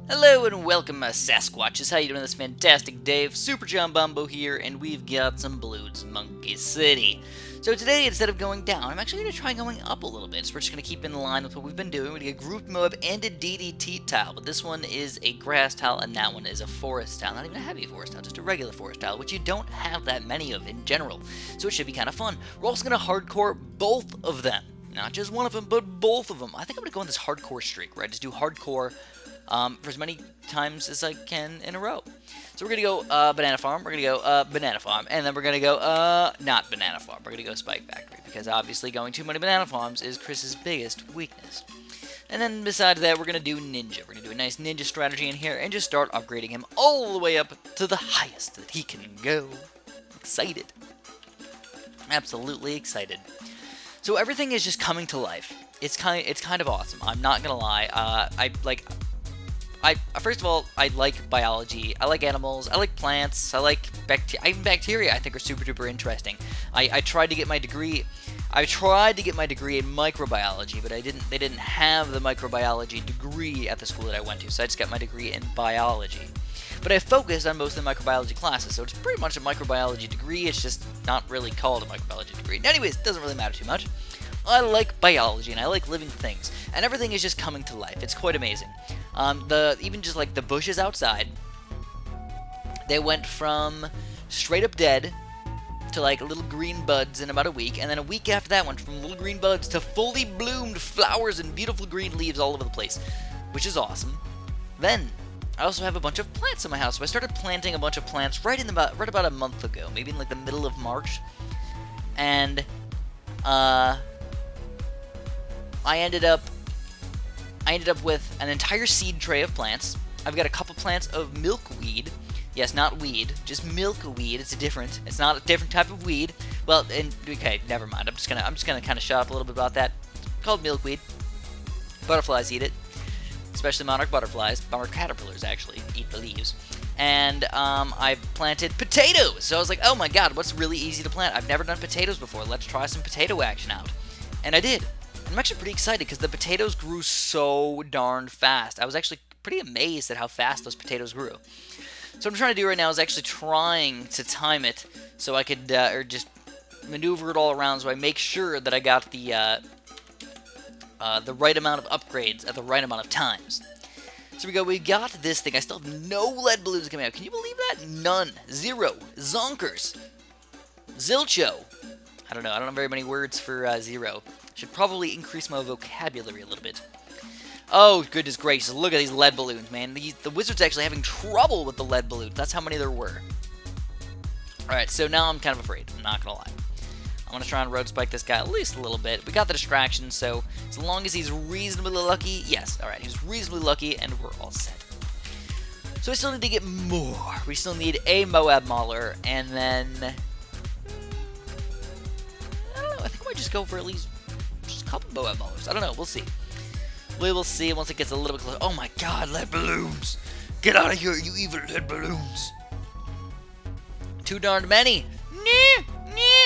Hello and welcome, Sasquatches. How you doing this fantastic day? Super John Bumbo here, and we've got some Bloons Monkey City. So today, instead of going down, I'm actually going to try going up a little bit. So we're just going to keep in line with what we've been doing. We're going to get a grouped Moab and a DDT tile, but this one is a grass tile, and that one is a forest tile. Not even a heavy forest tile, just a regular forest tile, which you don't have that many of in general. So it should be kind of fun. We're also going to hardcore both of them. Not just one of them, but both of them. I think I'm going to go on this hardcore streak, where I just do hardcore for as many times as I can in a row. So we're going to go Banana Farm, we're going to go Banana Farm, and then we're going to go not Banana Farm, we're going to go Spike Factory, because obviously going too many Banana Farms is Chris's biggest weakness. And then besides that, we're going to do Ninja. We're going to do a nice Ninja strategy in here and just start upgrading him all the way up to the highest that he can go. Excited. Absolutely excited. So everything is just coming to life. It's kind of awesome. I'm not going to lie. First of all, I like biology. I like animals. I like plants. I like even bacteria. I think are super duper interesting. I tried to get my degree. I tried to get my degree in microbiology, but They didn't have the microbiology degree at the school that I went to, so I just got my degree in biology. But I focused on most of the microbiology classes, so it's pretty much a microbiology degree. It's just not really called a microbiology degree. Anyways, it doesn't really matter too much. I like biology and I like living things, and everything is just coming to life. It's quite amazing. Even just like the bushes outside, they went from straight up dead to like little green buds in about a week, and then a week after that went from little green buds to fully bloomed flowers and beautiful green leaves all over the place, which is awesome. Then I also have a bunch of plants in my house, so I started planting a bunch of plants right about a month ago, maybe in like the middle of March, and I ended up with an entire seed tray of plants. I've got a couple plants of milkweed. Yes, not weed, just milkweed. It's not a different type of weed. Well, okay, never mind. I'm just gonna kind of shut up a little bit about that. It's called milkweed. Butterflies eat it, especially monarch butterflies. Monarch caterpillars actually eat the leaves. And I planted potatoes. So I was like, oh my god, what's really easy to plant? I've never done potatoes before. Let's try some potato action out. And I did. I'm actually pretty excited because the potatoes grew so darn fast. I was actually pretty amazed at how fast those potatoes grew. So what I'm trying to do right now is actually trying to time it so I could, or just maneuver it all around so I make sure that I got the right amount of upgrades at the right amount of times. So we got this thing. I still have no lead balloons coming out. Can you believe that? None. Zero. Zonkers. Zilcho. I don't know very many words for zero. Should probably increase my vocabulary a little bit. Oh, goodness gracious, look at these lead balloons, man. The wizard's actually having trouble with the lead balloons. That's how many there were. Alright, so now I'm kind of afraid. I'm not going to lie. I'm going to try and road spike this guy at least a little bit. We got the distraction, so as long as he's reasonably lucky, yes, alright, he's reasonably lucky, and we're all set. So we still need to get more. We still need a Moab Mauler, and then I don't know, I think I might just go for at least just a couple Moab Maulers. I don't know, we'll see. We will see once it gets a little bit closer. Oh my god, lead balloons! Get out of here, you evil lead balloons! Too darn many!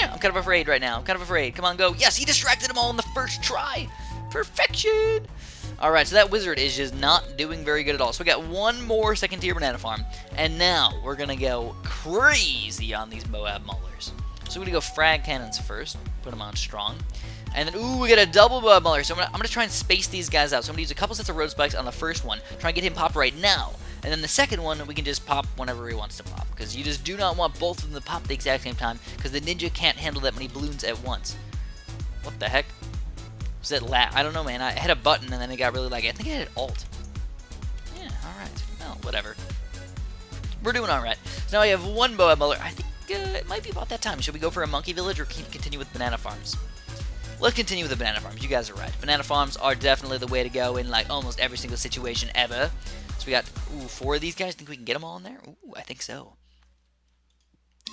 I'm kind of afraid right now. I'm kind of afraid. Come on, go. Yes, he distracted them all in the first try! Perfection! Alright, so that wizard is just not doing very good at all. So we got one more second tier banana farm, and now we're gonna go crazy on these Moab Maulers. So we're gonna go frag cannons first, put them on strong. And then, ooh, we get a double Moab Mauler. So I'm gonna try and space these guys out. So I'm gonna use a couple sets of road spikes on the first one, try and get him popped right now. And then the second one, we can just pop whenever he wants to pop. Because you just do not want both of them to pop at the exact same time, because the ninja can't handle that many balloons at once. What the heck? Was it I don't know, man. I hit a button and then it got really laggy. I think I hit Alt. Yeah, alright. Well, whatever. We're doing alright. So now I have one Moab Mauler. I think it might be about that time. Should we go for a monkey village or continue with banana farms? Let's continue with the banana farms. You guys are right. Banana farms are definitely the way to go in like almost every single situation ever. So we got 4 of these guys. Think we can get them all in there? Ooh, I think so.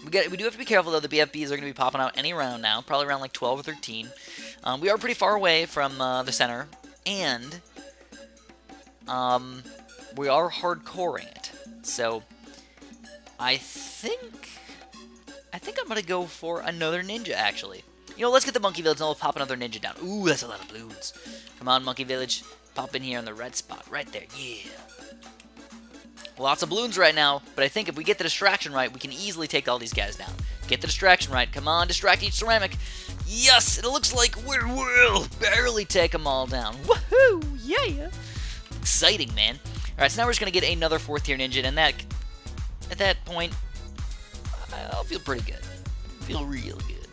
We do have to be careful though. The BFBs are going to be popping out any round now, probably around like 12 or 13. We are pretty far away from the center, and we are hardcoring it. So I think I'm going to go for another ninja actually. You know, let's get the Monkey Village and we'll pop another ninja down. Ooh, that's a lot of balloons. Come on, Monkey Village. Pop in here on the red spot. Right there. Yeah. Lots of balloons right now, but I think if we get the distraction right, we can easily take all these guys down. Get the distraction right. Come on, distract each ceramic. Yes, it looks like we will barely take them all down. Woohoo! Yeah! Exciting, man. Alright, so now we're just going to get another 4th tier ninja, and at that point, I'll feel pretty good. Feel real good.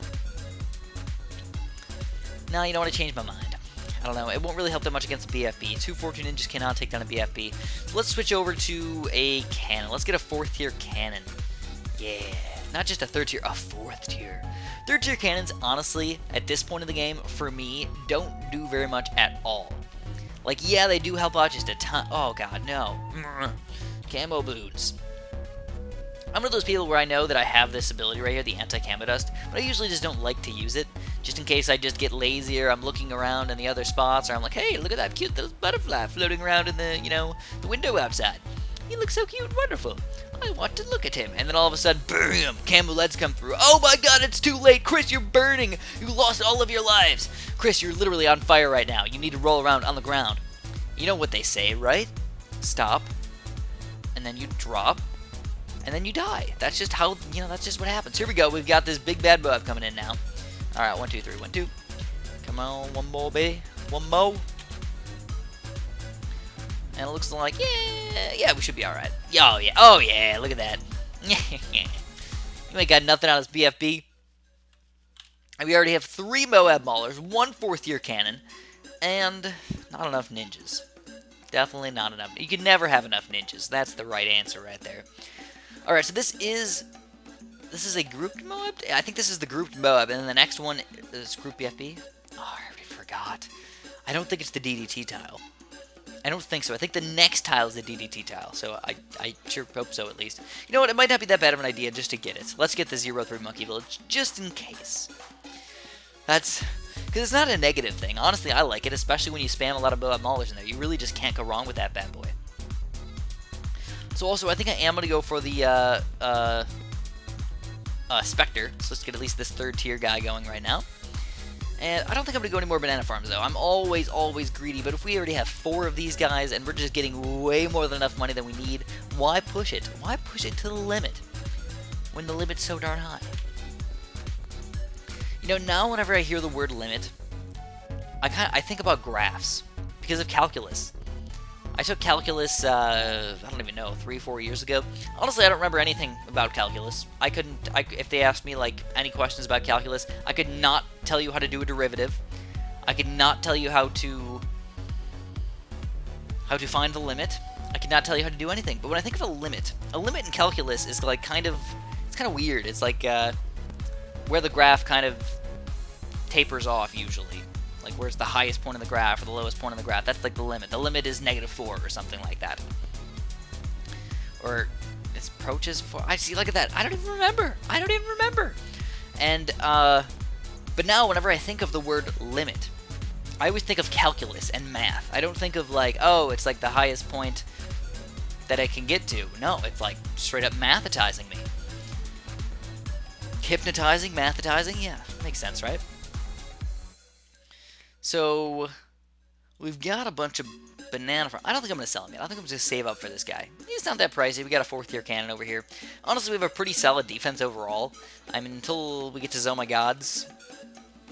Now, you know what? I changed my mind. I don't know. It won't really help that much against the BFB. 2 4 tier ninjas cannot take down a BFB. So let's switch over to a cannon. Let's get a 4th tier cannon. Yeah. Not just a 3rd tier, a 4th tier. 3rd tier cannons, honestly, at this point in the game, for me, don't do very much at all. Like, yeah, they do help out just a ton. Oh, God, no. Camo Bloons. I'm one of those people where I know that I have this ability right here, the anti-camo dust, but I usually just don't like to use it, just in case I just get lazy or I'm looking around in the other spots, or I'm like, hey, look at that cute little butterfly floating around in the, the window outside. He looks so cute and wonderful. I want to look at him. And then all of a sudden, bam, camo LEDs come through. Oh my God, it's too late. Chris, you're burning. You lost all of your lives. Chris, you're literally on fire right now. You need to roll around on the ground. You know what they say, right? Stop. And then you drop. And then you die. That's just how, that's just what happens. Here we go. We've got this big bad BFB coming in now. All right, 1, 2, 3, 1, 2. Come on, one more, baby. One more. And it looks like, yeah, we should be all right. Oh yeah, look at that. You ain't got nothing out of this BFB. And we already have 3 Moab Maulers, 1 4th tier cannon, and not enough ninjas. Definitely not enough. You can never have enough ninjas. That's the right answer right there. All right, so this is a grouped Moab? I think this is the grouped Moab, and then the next one is group BFB. Oh, I already forgot. I don't think it's the DDT tile. I don't think so. I think the next tile is the DDT tile, so I sure hope so at least. You know what? It might not be that bad of an idea just to get it. Let's get the 0-3 Monkey Village, just in case. That's... because it's not a negative thing. Honestly, I like it, especially when you spam a lot of Moab Maulers in there. You really just can't go wrong with that bad boy. So also, I think I am going to go for the Spectre. So let's get at least this 3rd tier guy going right now. And I don't think I'm going to go any more banana farms, though. I'm always greedy, but if we already have 4 of these guys and we're just getting way more than enough money than we need, why push it? Why push it to the limit when the limit's so darn high? Now whenever I hear the word limit, I think about graphs because of calculus. I took calculus, I don't even know, 3-4 years ago. Honestly, I don't remember anything about calculus. If they asked me, like, any questions about calculus, I could not tell you how to do a derivative. I could not tell you how to find the limit. I could not tell you how to do anything. But when I think of a limit in calculus is, like, it's kind of weird. It's like, where the graph kind of tapers off, usually. Like, where's the highest point of the graph or the lowest point of the graph? That's like the limit. The limit is -4 or something like that. Or it approaches 4. I see, look at that. I don't even remember. And, but now whenever I think of the word limit, I always think of calculus and math. I don't think of like, oh, it's like the highest point that I can get to. No, it's like straight up mathetizing me. Hypnotizing, mathetizing, yeah, makes sense, right? So, we've got a bunch of banana farms. I don't think I'm going to sell him yet. I think I'm just going to save up for this guy. He's not that pricey. We got a 4th tier cannon over here. Honestly, we have a pretty solid defense overall. I mean, until we get to Oh My Gods,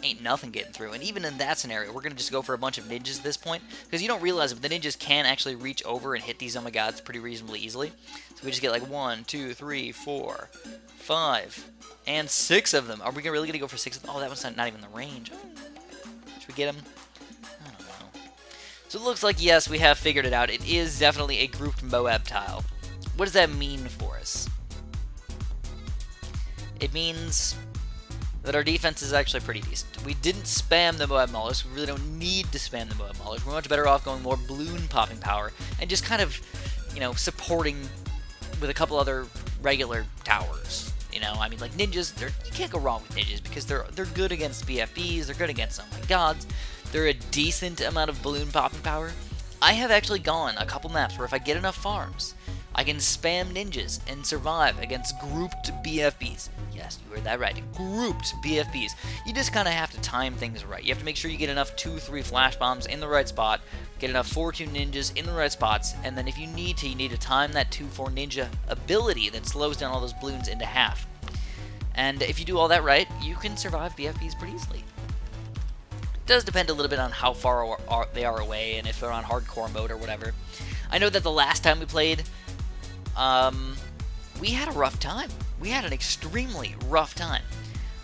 ain't nothing getting through. And even in that scenario, we're going to just go for a bunch of ninjas at this point. Because you don't realize that the ninjas can actually reach over and hit these Oh My Gods pretty reasonably easily. So we just get like 1, 2, 3, 4, 5, and 6 of them. Are we really going to go for 6 of them? Oh, that one's not even the range. Should we get him? I don't know. So it looks like, yes, we have figured it out. It is definitely a grouped Moab tile. What does that mean for us? It means that our defense is actually pretty decent. We didn't spam the Moab Maulers. We really don't need to spam the Moab Maulers. We're much better off going more balloon popping power and just kind of, supporting with a couple other regular towers. I mean, like ninjas, you can't go wrong with ninjas because they're good against BFBs, they're good against Oh My Gods, they're a decent amount of balloon popping power. I have actually gone a couple maps where if I get enough farms, I can spam ninjas and survive against grouped BFBs. Yes, you heard that right. Grouped BFBs. You just kind of have to time things right. You have to make sure you get enough 2-3 flash bombs in the right spot, get enough 4-2 ninjas in the right spots, and then if you need to time that 2-4 ninja ability that slows down all those balloons into half. And if you do all that right, you can survive BFBs pretty easily. It does depend a little bit on how far they are away and if they're on hardcore mode or whatever. I know that the last time we played, we had a rough time. We had an extremely rough time.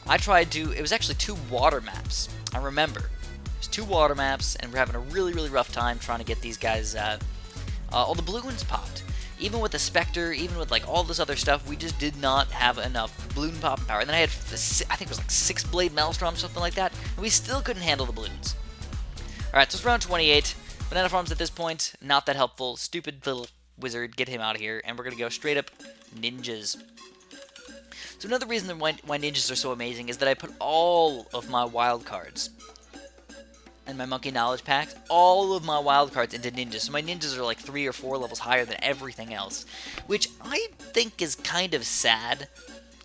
It was actually 2 water maps. I remember. It was 2 water maps, and we're having a really, really rough time trying to get these guys, all the balloons popped. Even with the Spectre, even with like all this other stuff, we just did not have enough balloon popping power. And then I had, I think it was like 6 Blade Maelstrom, something like that, and we still couldn't handle the balloons. Alright, so it's round 28. Banana Farms at this point, not that helpful. Stupid little wizard, get him out of here. And we're going to go straight up ninjas. So another reason why ninjas are so amazing is that I put all of my wild cards and my monkey knowledge packs, all of my wild cards into ninjas. So my ninjas are like 3 or 4 levels higher than everything else, which I think is kind of sad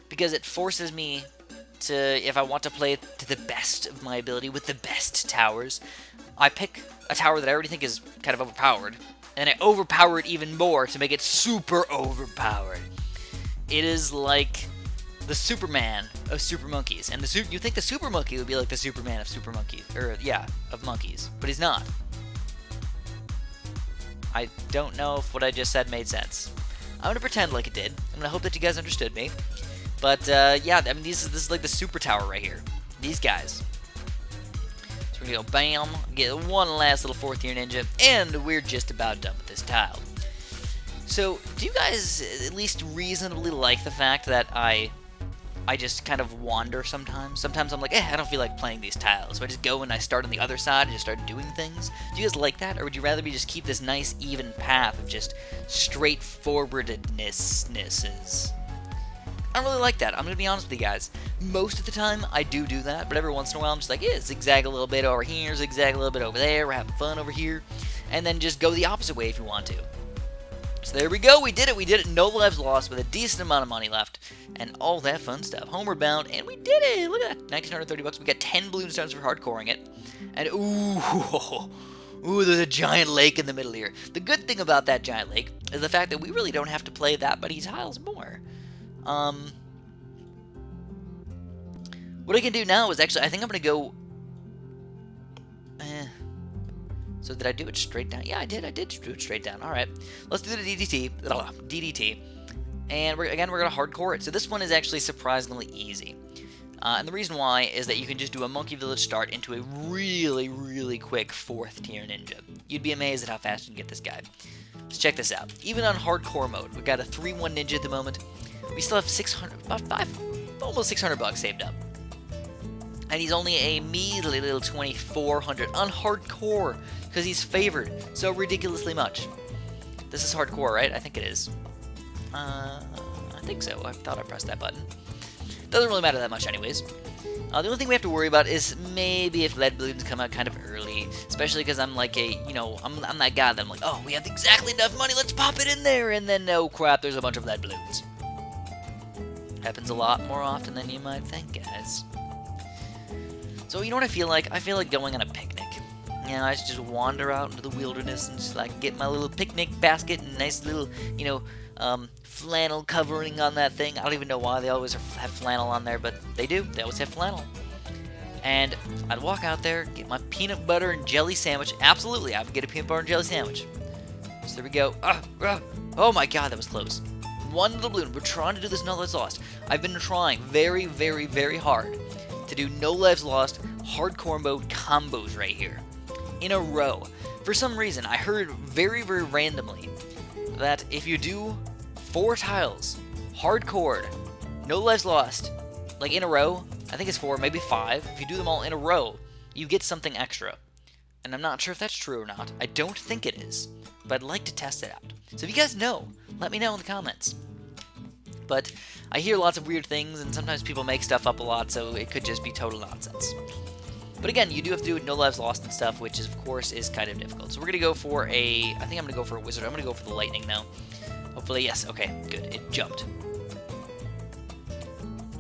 because it forces me to, if I want to play to the best of my ability with the best towers, I pick a tower that I already think is kind of overpowered, and I overpower it even more to make it super overpowered. It is like the Superman of Super Monkeys, and you think the Super Monkey would be like the Superman of Super Monkeys, or yeah, of monkeys, but he's not. I don't know if what I just said made sense. I'm gonna pretend like it did. I'm gonna hope that you guys understood me. But yeah, I mean, this is like the super tower right here. These guys. So we're gonna go bam, get one last little 4th tier ninja, and we're just about done with this tile. So, do you guys at least reasonably like the fact that I just kind of wander sometimes? Sometimes I'm like, I don't feel like playing these tiles, so I just go and I start on the other side and just start doing things. Do you guys like that, or would you rather me just keep this nice even path of just straightforwardednesses? I don't really like that. I'm going to be honest with you guys. Most of the time, I do that, but every once in a while, I'm just like, yeah, zigzag a little bit over here, zigzag a little bit over there, we're having fun over here, and then just go the opposite way if you want to. So there we go, we did it, no lives lost with a decent amount of money left, and all that fun stuff. Homeward bound, and we did it! Look at that, 1,930 bucks. We got 10 balloon stones for hardcoring it, and ooh, there's a giant lake in the middle here. The good thing about that giant lake is the fact that we really don't have to play that many tiles more. What I can do now is actually, I think I'm going to go, so did I do it straight down? Yeah, I did do it straight down. Alright, let's do the DDT, and we're going to hardcore it. So this one is actually surprisingly easy. And the reason why is that you can just do a Monkey Village start into a really, really quick 4th tier ninja. You'd be amazed at how fast you can get this guy. Let's check this out. Even on hardcore mode, we've got a 3-1 ninja at the moment. We still have almost 600 bucks saved up. And he's only a measly little 2,400 on hardcore, because he's favored so ridiculously much. This is hardcore, right? I think it is. I think so. I thought I pressed that button. Doesn't really matter that much anyways. The only thing we have to worry about is maybe if lead balloons come out kind of early, especially because I'm like I'm that guy that I'm like, oh, we have exactly enough money, let's pop it in there, and then, oh crap, there's a bunch of lead balloons. Happens a lot more often than you might think, guys. So you know what I feel like? I feel like going on a picnic. You know, I just wander out into the wilderness and just like get my little picnic basket and nice little, flannel covering on that thing. I don't even know why they always have flannel on there, but they do. They always have flannel. And I'd walk out there, get my peanut butter and jelly sandwich. Absolutely, I would get a peanut butter and jelly sandwich. So there we go. Oh my god, that was close. One little balloon. We're trying to do this No Lives Lost. I've been trying very, very, very hard to do No Lives Lost hardcore mode combos right here in a row. For some reason, I heard very, very randomly that if you do 4 tiles, hardcore, No Lives Lost, like in a row, I think it's 4, maybe 5, if you do them all in a row, you get something extra. And I'm not sure if that's true or not. I don't think it is, but I'd like to test it out. So if you guys know, let me know in the comments. But I hear lots of weird things, and sometimes people make stuff up a lot, so it could just be total nonsense. But again, you do have to do No Lives Lost and stuff, which is, of course, is kind of difficult. So we're going to go for I think I'm going to go for a wizard. I'm going to go for the lightning now. Hopefully, yes. Okay, good. It jumped.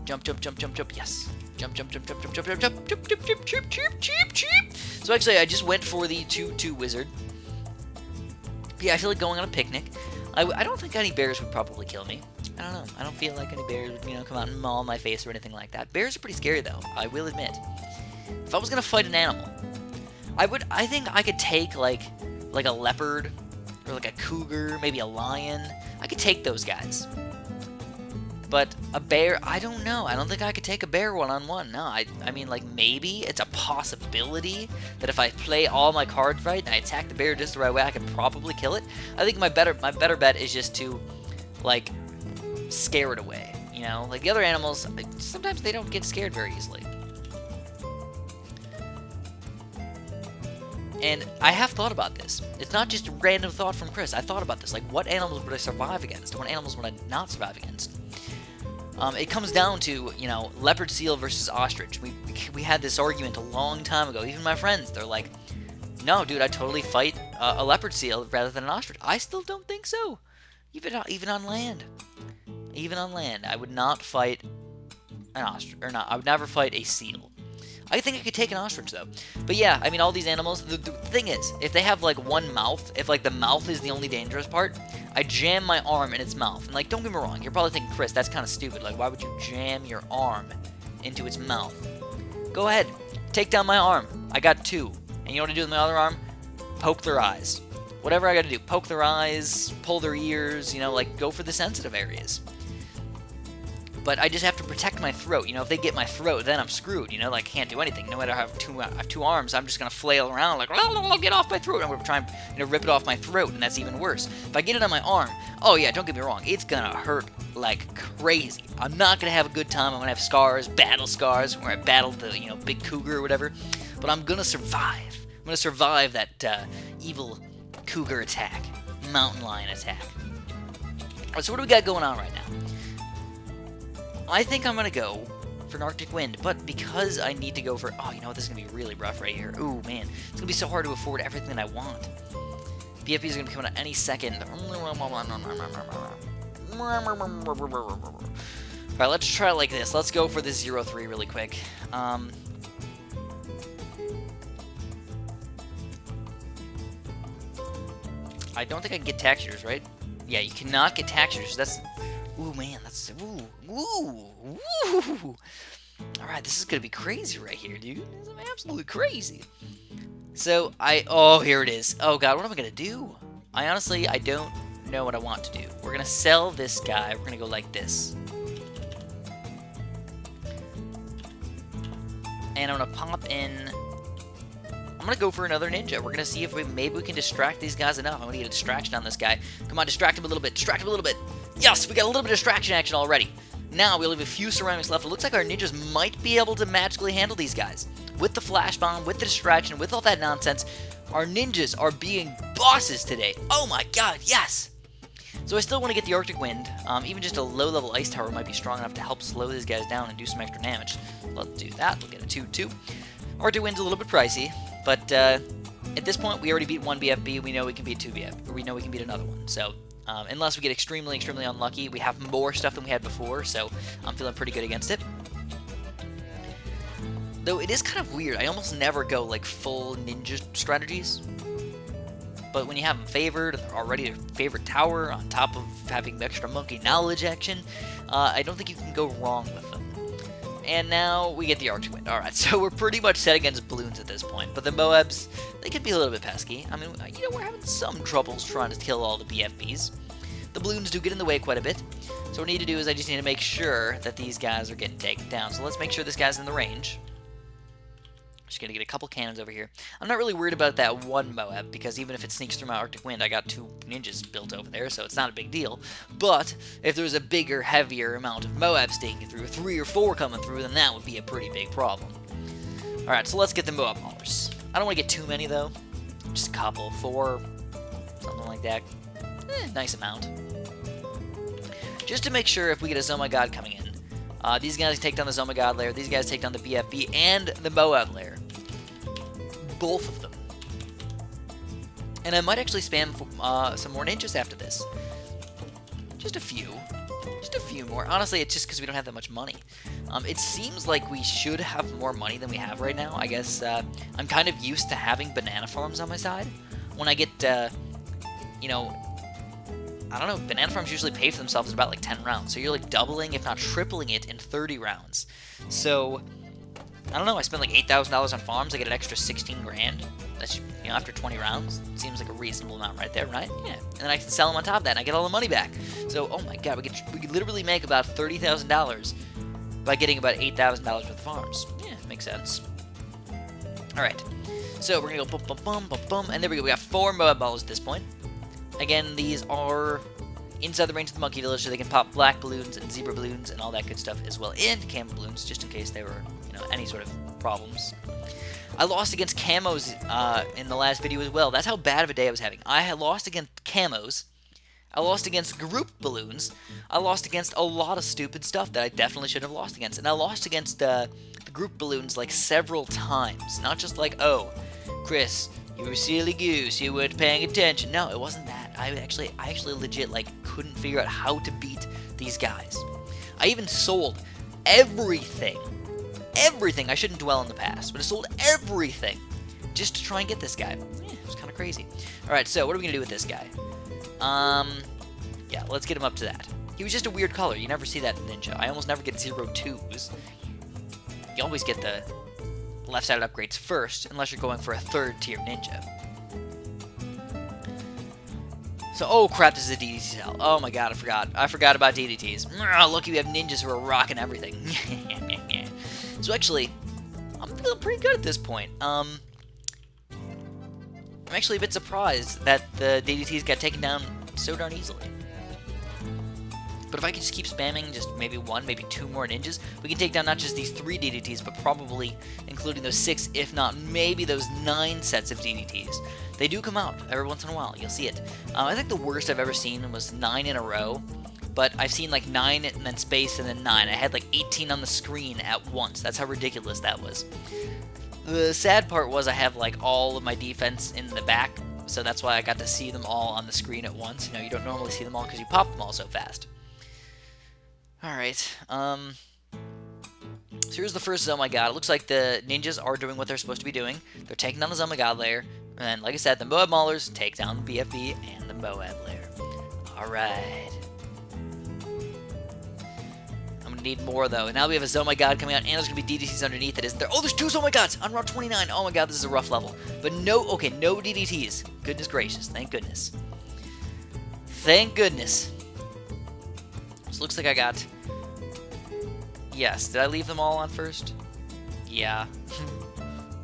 Jump, jump, jump, jump, jump. Yes. Jump, jump, jump, jump, jump, jump, jump, jump, jump, jump, jump, jump, jump, jump, jump. So actually, I just went for the 2/2 wizard. Yeah, I feel like going on a picnic. I don't think any bears would probably kill me. I don't know. I don't feel like any bears would, you know, come out and maul my face or anything like that. Bears are pretty scary, though. I will admit. If I was gonna fight an animal, I think I could take like a leopard or like a cougar, maybe a lion. I could take those guys. But a bear, I don't know. I don't think I could take a bear one-on-one. No, I mean, like, maybe it's a possibility that if I play all my cards right and I attack the bear just the right way, I can probably kill it. I think my better bet is just to, like, scare it away. You know, like the other animals, sometimes they don't get scared very easily. And I have thought about this. It's not just a random thought from Chris. I thought about this. Like, what animals would I survive against? What animals would I not survive against? It comes down to, you know, leopard seal versus ostrich. We had this argument a long time ago. Even my friends, they're like, no, dude, I'd totally fight a leopard seal rather than an ostrich. I still don't think so. Even on land. Even on land, I would not fight an ostrich. Or not, I would never fight a seal. I think I could take an ostrich, though. But yeah, I mean, all these animals, the thing is, if they have, like, one mouth, if, like, the mouth is the only dangerous part, I jam my arm in its mouth. And, like, don't get me wrong, you're probably thinking, Chris, that's kind of stupid. Like, why would you jam your arm into its mouth? Go ahead. Take down my arm. I got 2. And you know what to do with my other arm? Poke their eyes. Whatever I gotta do. Poke their eyes, pull their ears, you know, like, go for the sensitive areas. But I just have to protect my throat. You know, if they get my throat, then I'm screwed. You know, like, can't do anything. No matter how I have two arms, I'm just going to flail around like, get off my throat. I'm going to try and, you know, rip it off my throat, and that's even worse. If I get it on my arm, oh yeah, don't get me wrong, it's going to hurt like crazy. I'm not going to have a good time. I'm going to have scars, battle scars, where I battled the, you know, big cougar or whatever. But I'm going to survive. I'm going to survive that evil cougar attack, mountain lion attack. All right, so what do we got going on right now? I think I'm going to go for an Arctic Wind, but because I need to go for... Oh, you know what? This is going to be really rough right here. Ooh, man. It's going to be so hard to afford everything that I want. BFB is going to be coming out any second. Alright, let's try it like this. Let's go for the 0-3 really quick. I don't think I can get textures, right? Yeah, you cannot get textures. That's... Ooh, man, that's... Ooh. Alright, this is gonna be crazy right here, dude. This is absolutely crazy. So, oh, here it is. Oh, God, what am I gonna do? I don't know what I want to do. We're gonna sell this guy. We're gonna go like this. And I'm gonna pop in... I'm gonna go for another ninja. We're gonna see if maybe we can distract these guys enough. I'm gonna get a distraction on this guy. Come on, distract him a little bit. Distract him a little bit. Yes, we got a little bit of distraction action already. Now we only have a few ceramics left. It looks like our ninjas might be able to magically handle these guys. With the flash bomb, with the distraction, with all that nonsense, our ninjas are being bosses today. Oh my God, yes! So I still want to get the Arctic Wind. Even just a low-level ice tower might be strong enough to help slow these guys down and do some extra damage. Let's do that. We'll get a 2-2. Arctic Wind's a little bit pricey, but at this point we already beat one BFB. We know we can beat two BFB. Or we know we can beat another one. So unless we get extremely, extremely unlucky, we have more stuff than we had before, so I'm feeling pretty good against it. Though it is kind of weird. I almost never go like full ninja strategies. But when you have them favored, and they're already a favorite tower, on top of having extra monkey knowledge action, I don't think you can go wrong with them. And now we get the Arctic Wind. Alright, so we're pretty much set against Bloons at this point. But the Moabs, they could be a little bit pesky. I mean, you know, we're having some troubles trying to kill all the BFBs. The Bloons do get in the way quite a bit. So what we need to do is I just need to make sure that these guys are getting taken down. So let's make sure this guy's in the range. Just gonna get a couple cannons over here. I'm not really worried about that one Moab, because even if it sneaks through my Arctic Wind, I got 2 ninjas built over there, so it's not a big deal. But if there was a bigger, heavier amount of Moab sneaking through, 3 or 4 coming through, then that would be a pretty big problem. Alright, so let's get the Moab Maulers. I don't want to get too many, though. Just a couple, 4, something like that. Nice amount. Just to make sure if we get a Zoma God coming in. These guys take down the Zoma God lair, these guys take down the BFB and the Moab lair. Both of them. And I might actually spam some more ninjas after this. Just a few. Just a few more. Honestly, it's just because we don't have that much money. It seems like we should have more money than we have right now. I guess I'm kind of used to having banana farms on my side. When I get, you know, I don't know, banana farms usually pay for themselves in about like 10 rounds. So you're like doubling, if not tripling it in 30 rounds. So, I don't know, I spend like $8,000 on farms, I get an extra 16 grand. That's, you know, after 20 rounds. Seems like a reasonable amount right there, right? Yeah. And then I can sell them on top of that and I get all the money back. So, oh my god, we could literally make about $30,000 by getting about $8,000 worth of farms. Yeah, makes sense. Alright. So, we're gonna go bum, bum, bum, bum, bum, and there we go. We got 4 Moab balls at this point. Again, these are inside the range of the monkey village, so they can pop black balloons and zebra balloons and all that good stuff as well, and camo balloons, just in case there were, you know, any sort of problems. I lost against camos in the last video as well. That's how bad of a day I was having. I had lost against camos. I lost against group balloons. I lost against a lot of stupid stuff that I definitely should have lost against. And I lost against the group balloons like several times. Not just like, oh, Chris, you were silly goose, you weren't paying attention. No, it wasn't that. I actually legit like couldn't figure out how to beat these guys. I even sold everything. Everything. I shouldn't dwell on the past, but I sold everything just to try and get this guy. Yeah, it was kind of crazy. Alright, so what are we going to do with this guy? Yeah, let's get him up to that. He was just a weird color. You never see that in Ninja. I almost never get 02s. You always get the left-sided upgrades first, unless you're going for a 3rd tier Ninja. So, oh crap, this is a DDT cell. Oh my god, I forgot. I forgot about DDTs. Lucky we have ninjas who are rocking everything. So actually, I'm feeling pretty good at this point. I'm actually a bit surprised that the DDTs got taken down so darn easily. But if I can just keep spamming just maybe 1, maybe 2 more ninjas, we can take down not just these 3 DDTs, but probably including those 6, if not maybe those 9 sets of DDTs. They do come out every once in a while. You'll see it. I think the worst I've ever seen was 9 in a row. But I've seen like 9 and then space and then 9. I had like 18 on the screen at once. That's how ridiculous that was. The sad part was I have like all of my defense in the back. So that's why I got to see them all on the screen at once. You know, you don't normally see them all because you pop them all so fast. Alright. So here's the first Oh My God. It looks like the ninjas are doing what they're supposed to be doing. They're taking down the Oh My God layer. And like I said, the Moab Maulers take down the BFB and the Moab layer. Alright. Need more though. And now we have a Oh My God coming out, and there's gonna be DDTs underneath it, isn't there? Oh, there's 2 Oh My Gods on Route 29. Oh my god, this is a rough level. But no, okay, no DDTs. Goodness gracious, thank goodness. Thank goodness. So looks like I got. Yes, did I leave them all on first? Yeah.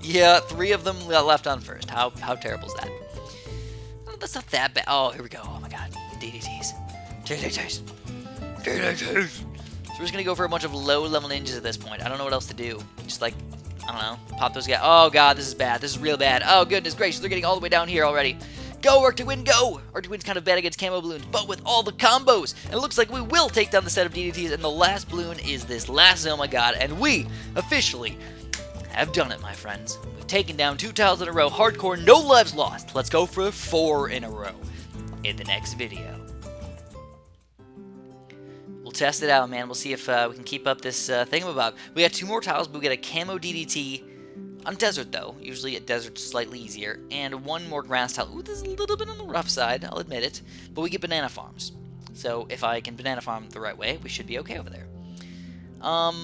Yeah, 3 of them got left on first. How terrible is that? Oh, that's not that bad. Oh, here we go. Oh my god, DDTs. DDTs. DDTs. So we're just going to go for a bunch of low-level ninjas at this point. I don't know what else to do. Just like, I don't know, pop those guys. Oh god, this is bad. This is real bad. Oh goodness gracious, they're getting all the way down here already. Go, Arctic-Wind, go! Arctic-Wind's kind of bad against camo balloons, but with all the combos. And it looks like we will take down the set of DDTs, and the last balloon is this last Oh My God, and we officially have done it, my friends. We've taken down 2 tiles in a row, hardcore, no lives lost. Let's go for 4 in a row in the next video. We'll test it out, man. We'll see if we can keep up this thingamabob. We got 2 more tiles, but we got a camo DDT on desert, though. Usually at desert's slightly easier. And 1 more grass tile. Ooh, this is a little bit on the rough side, I'll admit it. But we get banana farms. So if I can banana farm the right way, we should be okay over there. I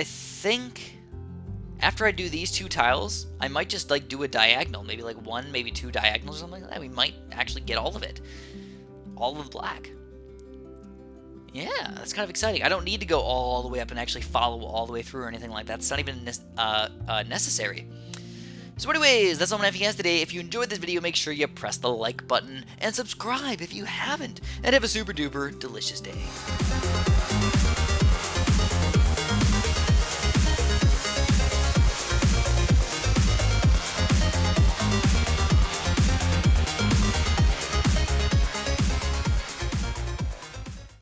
think after I do these 2 tiles, I might just like do a diagonal. Maybe like 1, maybe 2 diagonals or something like that. We might actually get all of it. All of the black. Yeah, that's kind of exciting. I don't need to go all the way up and actually follow all the way through or anything like that. It's not even necessary. So anyways, that's all I'm going to have for you guys today. If you enjoyed this video, make sure you press the like button and subscribe if you haven't. And have a super duper delicious day.